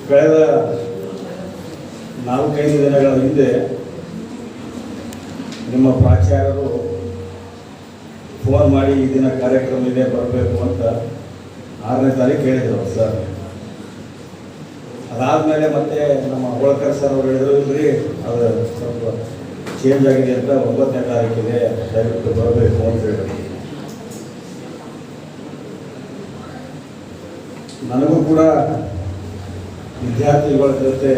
ಕಳೆದ 4-5 ದಿನಗಳ ಹಿಂದೆ ನಿಮ್ಮ ಪ್ರಾಚಾರ್ಯರು ಫೋನ್ ಮಾಡಿ ಈ ದಿನ ಕಾರ್ಯಕ್ರಮ ಇದೆ ಬರಬೇಕು ಅಂತ 6ನೇ ತಾರೀಕು ಹೇಳಿದರು ಸರ್. ಅದಾದಮೇಲೆ ಮತ್ತೆ ನಮ್ಮ ಹೋಳ್ಕರ್ ಸರ್ ಅವರು ಹೇಳಿದ್ರು, ಇಲ್ರಿ ಅದು ಸ್ವಲ್ಪ ಚೇಂಜ್ ಆಗಿದೆ ಅಂತ 9ನೇ ತಾರೀಕಿದೆ, ದಯವಿಟ್ಟು ಬರಬೇಕು ಅಂತ ಹೇಳಿದ್ರು. ನನಗೂ ಕೂಡ ವಿದ್ಯಾರ್ಥಿಗಳ ಜೊತೆ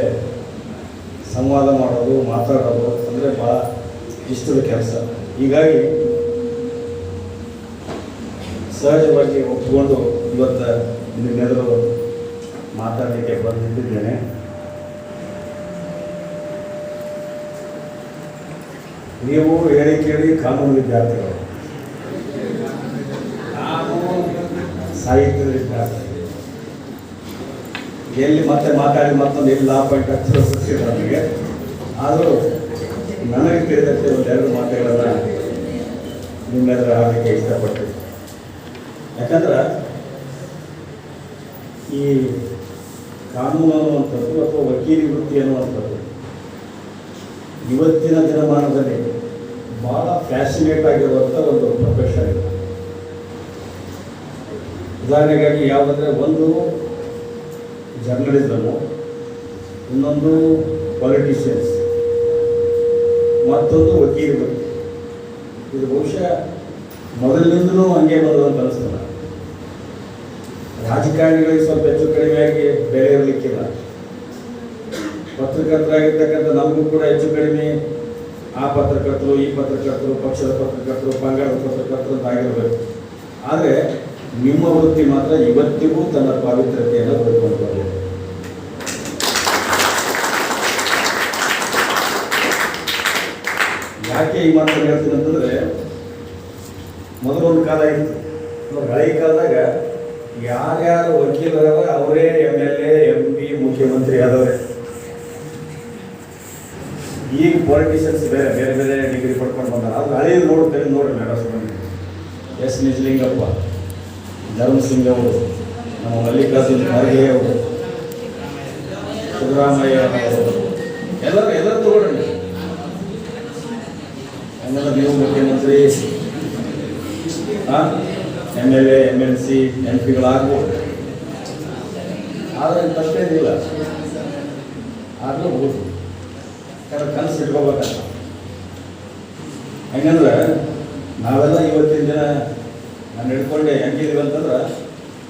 ಸಂವಾದ ಮಾಡೋದು, ಮಾತಾಡೋದು ಅಂದರೆ ಭಾಳ ಇಷ್ಟದ ಕೆಲಸ. ಹೀಗಾಗಿ ಸಹಜವಾಗಿ ಒಪ್ಪಿಕೊಂಡು ಇವತ್ತು ನಿಮ್ಮೆಲ್ಲರೂ ಮಾತಾಡಲಿಕ್ಕೆ ಬಂದಿದ್ದೇನೆ. ನೀವು ಹೇಳಿ ಕೇಳಿ ಕಾನೂನು ವಿದ್ಯಾರ್ಥಿಗಳು, ನಾನು ಸಾಹಿತ್ಯದ ವಿದ್ಯಾರ್ಥಿ. ಎಲ್ಲಿ ಮತ್ತೆ ಮಾತಾಡಿ ಮತ್ತೊಂದು ಎಲ್ಲಿ ಪಾಯಿಂಟ್ ಹಚ್ಚಿರೋ ನನಗೆ. ಆದರೂ ನನಗೆ ತಿಳಿದಂತೆ ಒಂದೆರಡು ಮಾತುಗಳನ್ನು ನಿಮ್ಮೆಲ್ಲರ ಆಡಲಿಕ್ಕೆ ಇಷ್ಟಪಡ್ತೀನಿ. ಯಾಕಂದ್ರೆ ಈ ಕಾನೂನು ಅನ್ನುವಂಥದ್ದು ಅಥವಾ ವಕೀಲಿ ವೃತ್ತಿ ಅನ್ನುವಂಥದ್ದು ಇವತ್ತಿನ ದಿನಮಾನದಲ್ಲಿ ಭಾಳ ಫ್ಯಾಸಿನೇಟ್ ಆಗಿರುವಂಥ ಒಂದು ಪ್ರೊಫೆಷನ್ ಇದೆ. ಉದಾಹರಣೆಗಾಗಿ ಯಾವುದಂದರೆ, ಒಂದು ಜರ್ನಲಿಸಮು, ಇನ್ನೊಂದು ಪೊಲಿಟಿಷಿಯನ್ಸ್, ಮತ್ತೊಂದು ವಕೀಲಿ ವೃತ್ತಿ. ಇದು ಬಹುಶಃ ಮೊದಲಿನಿಂದಲೂ ಹಂಗೆ ಬರೋದು ಅಂತ ಅನಿಸ್ತದೆ. ರಾಜಕಾರಣಿಗಳಿಗೆ ಸ್ವಲ್ಪ ಹೆಚ್ಚು ಕಡಿಮೆಯಾಗಿ ಬೆಲೆ ಇರಲಿಕ್ಕಿಲ್ಲ. ಪತ್ರಕರ್ತರಾಗಿರ್ತಕ್ಕಂಥ ನಮಗೂ ಕೂಡ ಹೆಚ್ಚು ಕಡಿಮೆ ಆ ಪತ್ರಕರ್ತರು, ಈ ಪತ್ರಕರ್ತರು, ಪಕ್ಷದ ಪತ್ರಕರ್ತರು, ಪಂಗಡದ ಪತ್ರಕರ್ತರು ಅಂತ ಆಗಿರಬೇಕು. ಆದರೆ ನಿಮ್ಮ ವೃತ್ತಿ ಮಾತ್ರ ಇವತ್ತಿಗೂ ತನ್ನ ಪಾವಿತ್ರ್ಯತೆಯನ್ನು ಬದುಕೊಂಡು ಬಂದಿದೆ. ಯಾಕೆ ಈ ಮಾತನ್ನು ಹೇಳ್ತೀನಿ ಅಂತಂದರೆ, ಮೊದಲೊಂದು ಕಾಲ ಇತ್ತು. ಹಳೆ ಕಾಲದಾಗ ಯಾರ್ಯಾರು ವಕೀಲರವ ಅವರೇ MLA, MP, ಮುಖ್ಯಮಂತ್ರಿ ಆದವರೇ. ಈಗ ಪೊಲಿಟಿಷಿಯನ್ಸ್ ಬೇರೆ ಬೇರೆ ಬೇರೆ ಡಿಗ್ರಿ ಪಡ್ಕೊಂಡು ಬಂದಾರ. ಅದು ಹಳೆಯದು ನೋಡ್ರಿ ಮೇಡಮ್. ಎಸ್ ನಿಜಲಿಂಗಪ್ಪ, ಧರ್ಮಸಿಂಗ್ ಅವರು, ನಮ್ಮ ಮಲ್ಲಿಕಾರ್ಜುನ ಖರ್ಗೆ ಅವರು, ಸಿದ್ದರಾಮಯ್ಯ ಅವರು, ಎಲ್ಲರೂ ತಗೊಳ್ಳಿ. ಹಂಗಂದ್ರೆ ನೀವು ಮುಖ್ಯಮಂತ್ರಿ, MLA, MLC, MP ಗಳಾಗ್ಬೋದು. ಆದರೆ ತಪ್ಪೇನಿಲ್ಲ, ಆದರೂ ಹೋಗ್ಬೋದು. ಯಾಕಂದ್ರೆ ಕನಸು ಇಟ್ಕೋಬೇಕಂತ. ಹಂಗಂದ್ರೆ ನಾವೆಲ್ಲ ಇವತ್ತಿನ ದಿನ ನಾನು ಹಿಡ್ಕೊಂಡೆ ಹೆಂಗಿದೀವಿ ಅಂತಂದ್ರೆ,